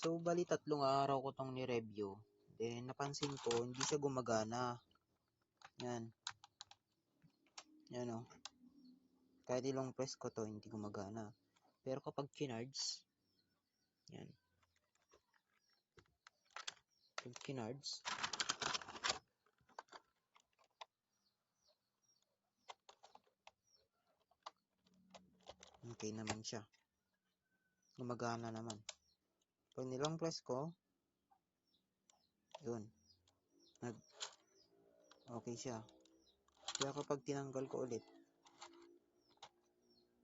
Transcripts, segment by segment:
So, bali 3 araw ko tong ni-review. Then, napansin ko, hindi siya gumagana. Yan. Yan o. Kahit ilong press ko to, hindi gumagana. Pero kapag kinards, yan. Kapag kinards, okay naman siya. Gumagana naman. Pag nilong press ko, yun. Okay siya. Kaya kapag tinanggal ko ulit,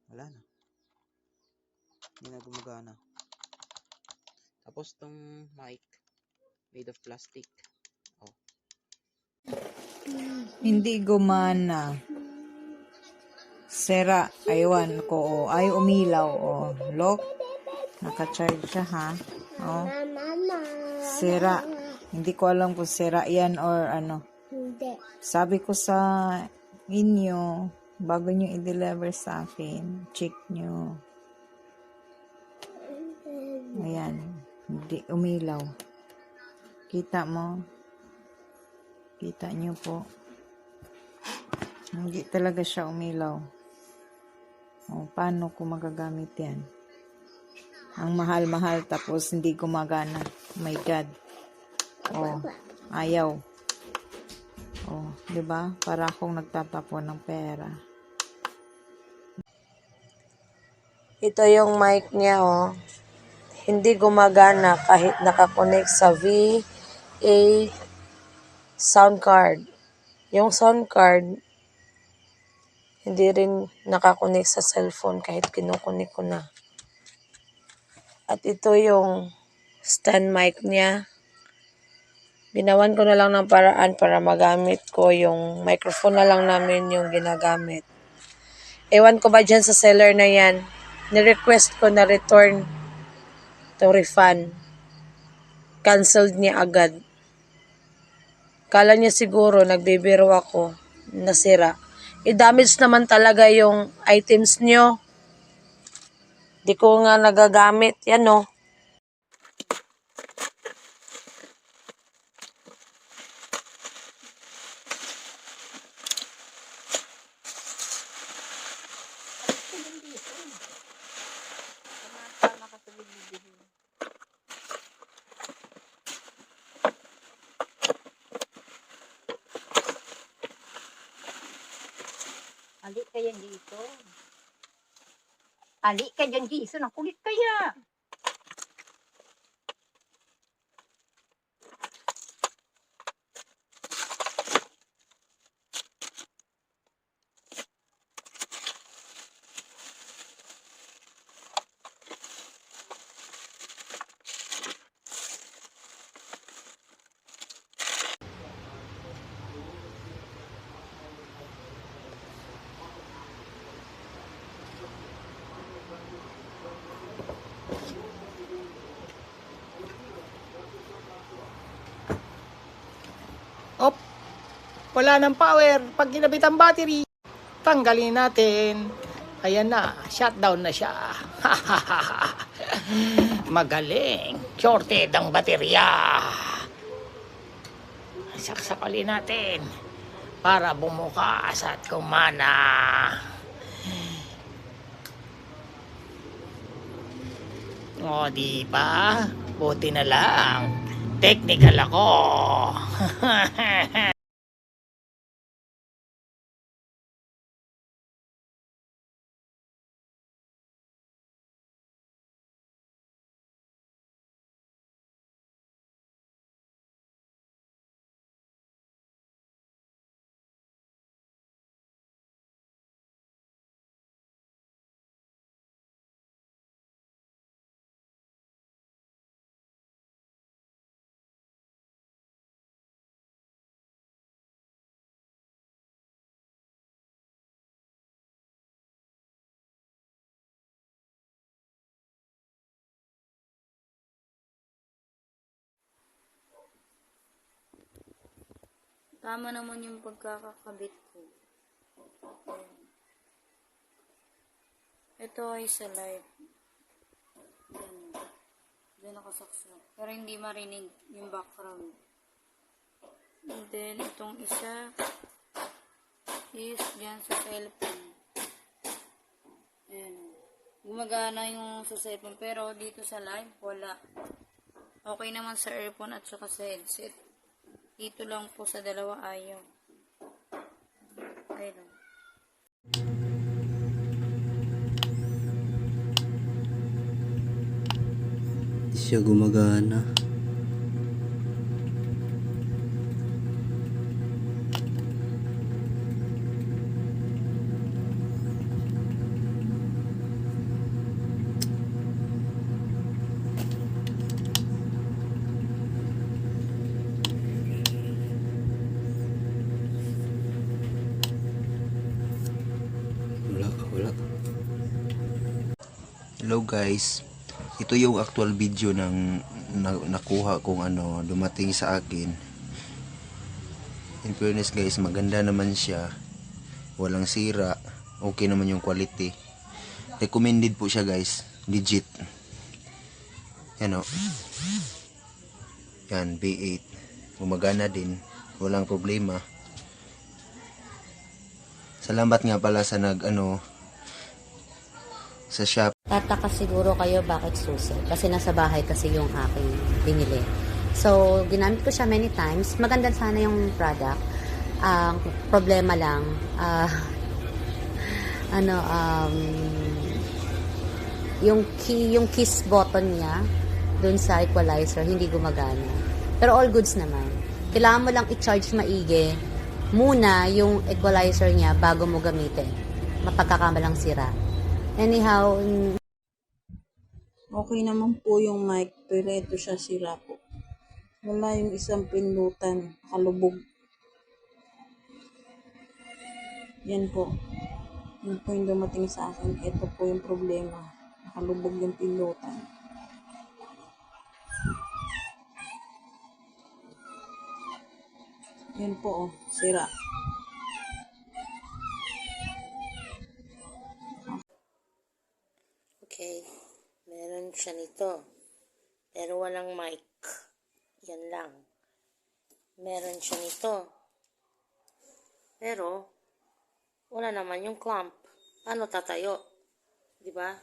wala na. Hindi na gumagana. Tapos tong mic, made of plastic. Oh. Hindi gumana. Sira. Aywan ko. Ay, umilaw. Look. Naka-charge siya, ha? Sira. Hindi ko alam kung sira yan or ano. Sabi ko sa inyo, bago nyo i-deliver sa akin, check nyo. Ayan. Hindi umilaw. Kita mo? Kita nyo po. Hindi talaga siya umilaw. Paano ko magagamit yan? Ang mahal-mahal tapos hindi gumagana. Oh my God. Ayaw. 'Di ba? Para akong nagtatapon ng pera. Ito yung mic niya, Hindi gumagana kahit nakakonect sa VA sound card. Yung sound card, hindi rin nakakonect sa cellphone kahit kinukunik ko na. At ito yung stand mic niya. Ginawan ko na lang ng paraan para magamit ko yung microphone na lang namin yung ginagamit. Ewan ko ba dyan sa seller na yan, ni-request ko na return to refund. Canceled niya agad. Kala niya siguro nagbibiro ako, nasira. I-damage naman talaga yung items niyo. Di ko nga nagagamit. Yan Ali ka yan dito. Ali ka dyan dito. Nakulit kaya. Wala ng power. Pag ginabit ang battery, tanggalin natin. Ayan na, shutdown na siya. Magaling. Shorted ang baterya. Saksakalin natin para bumukas at kumana. Di ba? Buti na lang. Technical ako. Tama naman yung pagkakakabit ko. Ayan. Ito ay sa live. Ganun. Diyan nakasaksak. Pero hindi marinig yung background. And then, itong isa is dyan sa cellphone. Ayan. Gumagana yung sa cellphone. Pero dito sa live, wala. Okay naman sa earphone at saka sa headset. Dito lang po sa dalawa ayaw. Ayun. Hindi siya gumagana. Wala. Hello guys. Ito yung actual video ng nakuha kong dumating sa akin. In fairness guys, maganda naman siya. Walang sira. Okay naman yung quality. Recommended po siya guys. Legit. Yan o. Yan, B8. Gumagana din. Walang problema. Salamat nga pala sa sa shop. Tataka siguro kayo bakit susi. Kasi nasa bahay kasi yung aking binili. So, ginamit ko siya many times. Maganda sana yung product. Ang problema lang, yung kiss button niya dun sa equalizer, hindi gumagana. Pero all goods naman. Kailangan mo lang i-charge maigi muna yung equalizer niya bago mo gamitin. Mapagkakamalang sira. Anyhow, Okay naman po yung mic, pero ito siya sira po. Wala yung isang pindutan, kalubog. Yan po. Yan po yung dumating sa akin. Ito po yung problema. Nakalubog yung pindutan. Yan po, sira. Okay. Meron siya nito. Pero walang mic. Yan lang. Meron siya nito. Pero, wala naman yung clamp. Paano tatayo? Diba?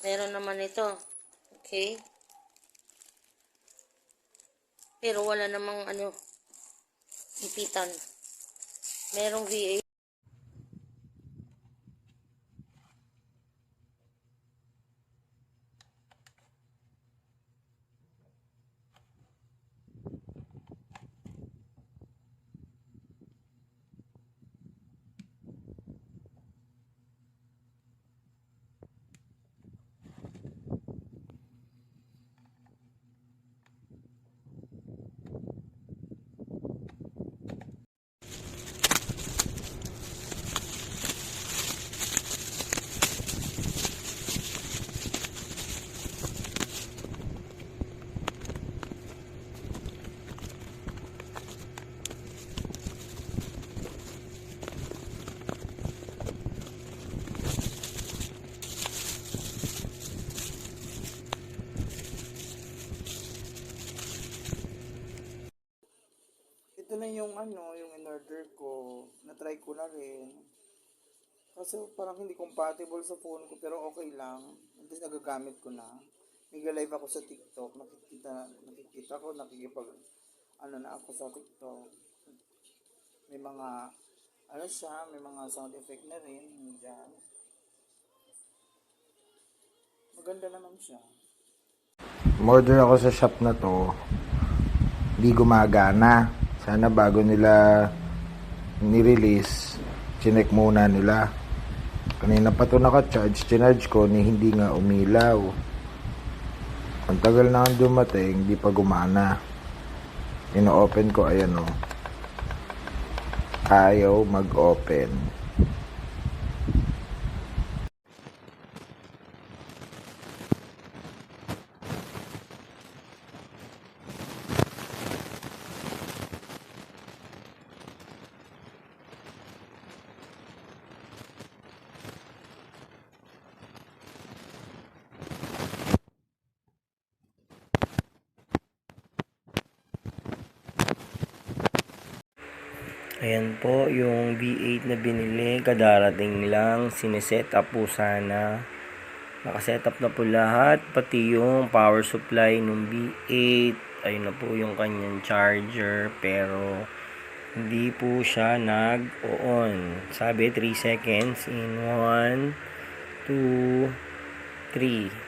Meron naman ito. Okay? Pero wala namang ipitan. Merong VA. Ito na yung yung in-order ko. Na-try ko na rin. Kaso parang hindi compatible sa phone ko, pero okay lang. At least nagagamit ko na. Nag-live ako sa TikTok. Nakikita ko, na ako sa TikTok. May mga, may mga sound effect na rin. Diyan. Maganda naman siya. Order ako sa shop na to. Hindi gumagana. Sana bago nila ni-release, chinek muna nila. Kanina pa to naka-charge, chinarge ko ni hindi nga umilaw. Ang tagal na ang dumating, hindi pa gumana. Ino-open ko, ayan o. Ayaw mag-open. Ayan po yung V8 na binili, kadarating lang, sineset up po sana. Nakaset up na po lahat, pati yung power supply ng V8. Ayun na po yung kanyang charger, pero hindi po siya nag-on. Sabi 3 seconds in 1, 2, 3.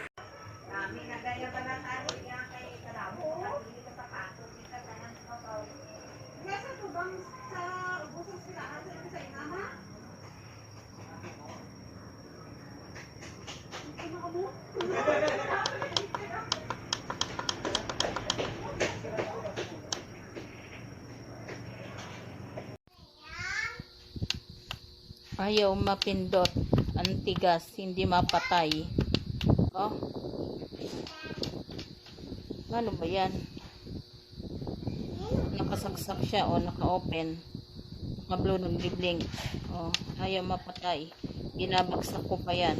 Ayaw mapindot. Ang tigas, hindi mapatay. Oh. Ano ba yan? Nakasaksak siya o naka-open. Naka-blue ng bibling. Oh, ayaw mapatay. Ginabagsak ko pa yan.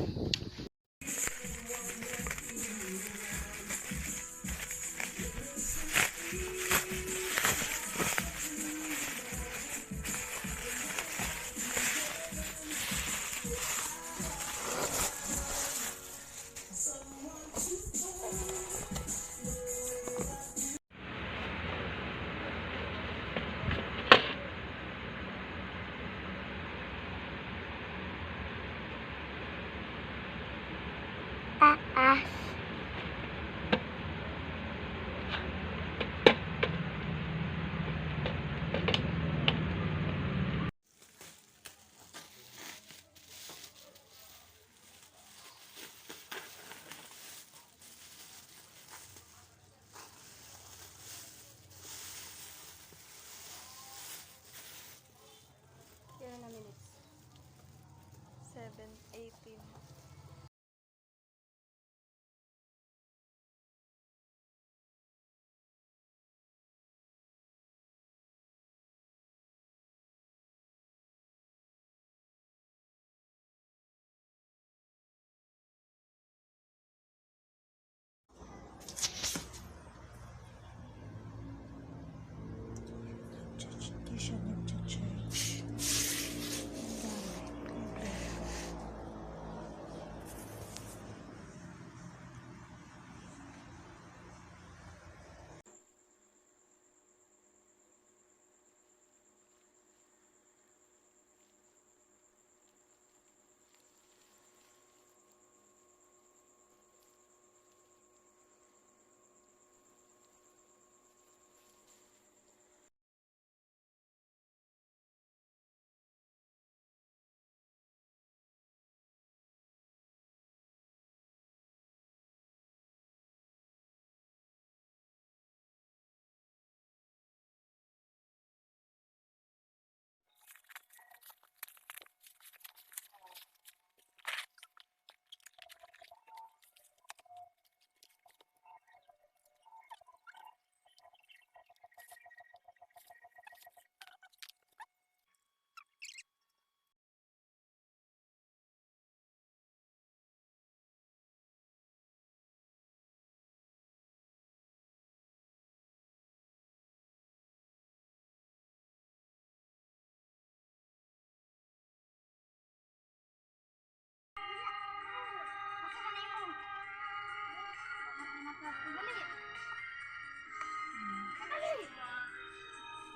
Ilan na minutes? 7:18.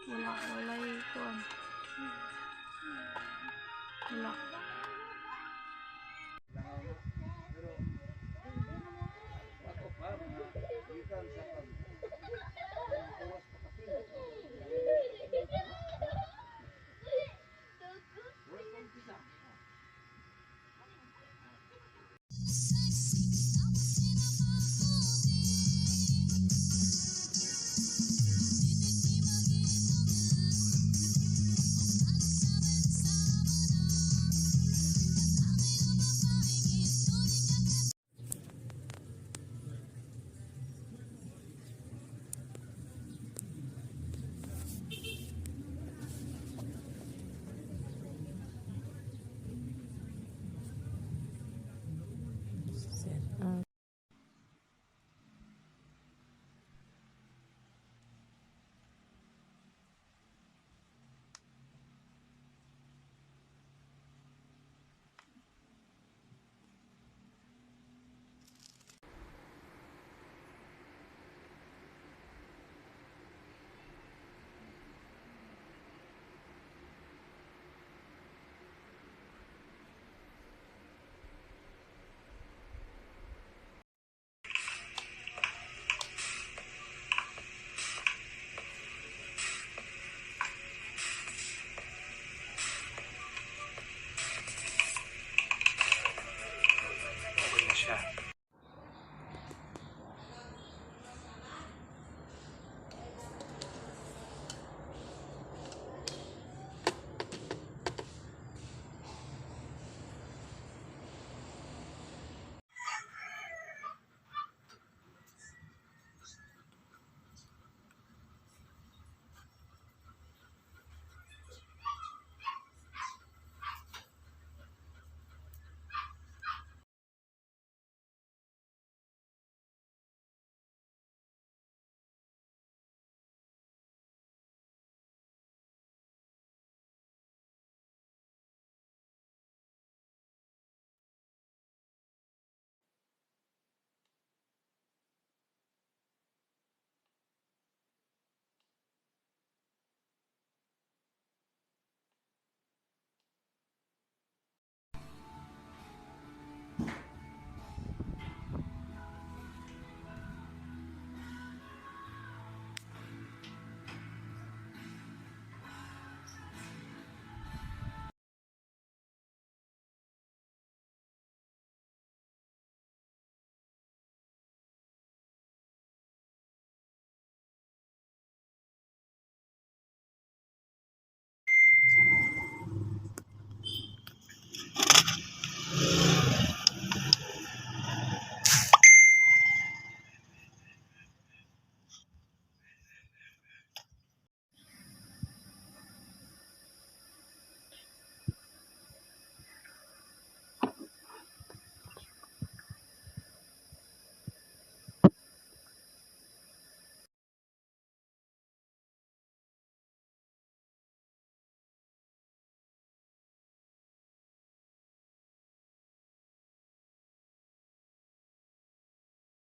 Wala ikuan. Wala.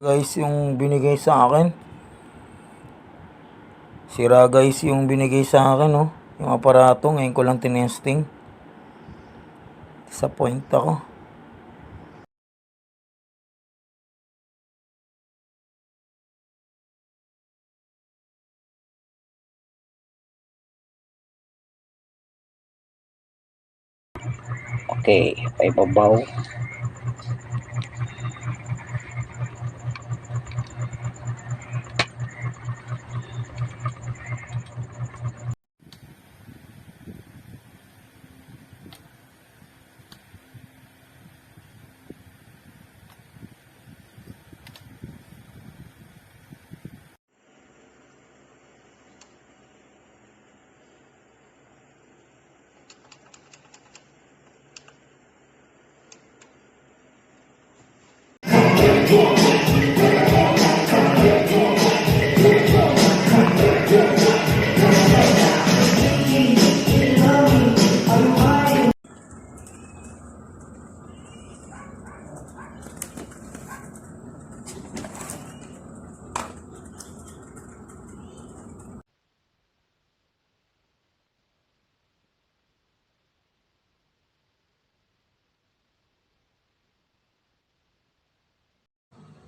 Guys, yung binigay sa akin. Sira guys yung binigay sa akin, oh. Yung aparato, ngayon ko lang tinesting. Disappoint ako. Okay, paibabaw.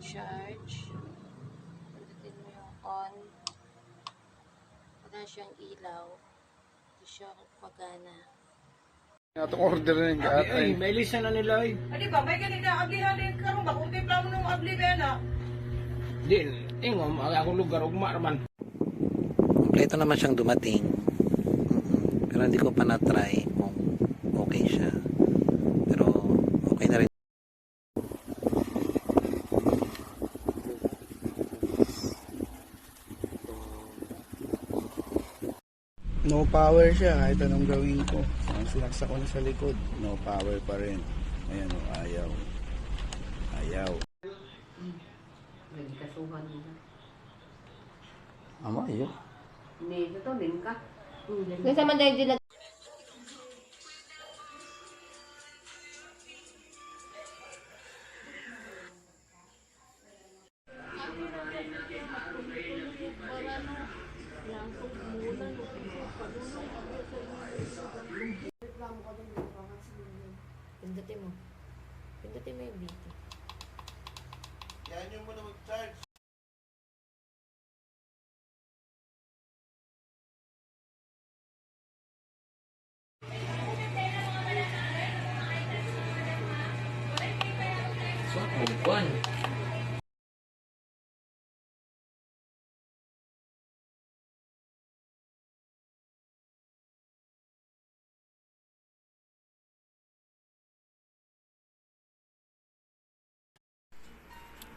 Charge. Pindutin mo yung on. Wala siyang ilaw. Hindi siya magana. Natong order na yung Ay, may lista na nila eh. Ano ba? May ganito ablihan din ka mo ba? Kung di plano nung abli ba na? Di, ingom, akong lugar, ugma naman. Kompleto naman siyang dumating. Pero hindi ko pa na-try kung okay siya. Pero okay na rin. No power siya kahit anong gawin ko. Sinaksak ko na sa likod. No power pa rin. Ayan o, ayaw. Ayaw. Nagkasuhan nila. Ama, yun. Hindi, ito din ka. Nasa man tayo dila. Pindutin mo. Pindutin mo yung BT. Yan yung muna mag-charge.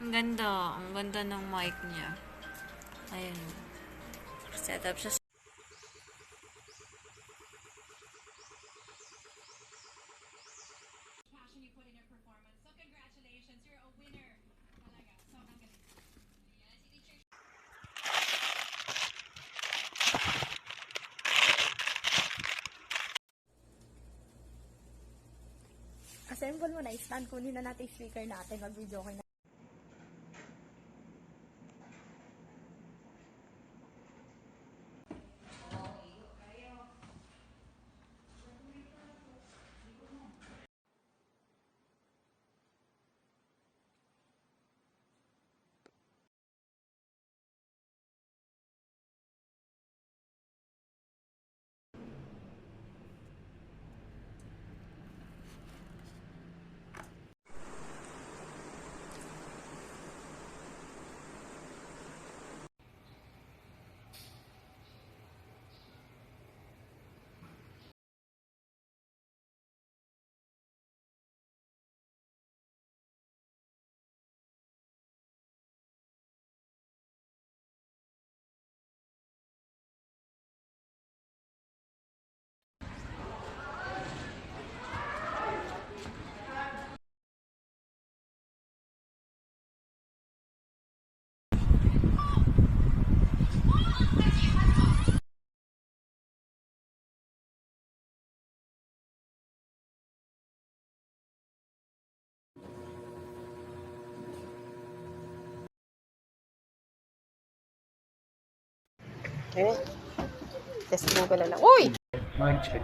Ang ganda ng mic niya. Ayan. Set up siya. Assemble mo na, stand kunin na natin yung speaker natin, mag-video kayo na. Eh, testing ko na lang. Uy! Mic check.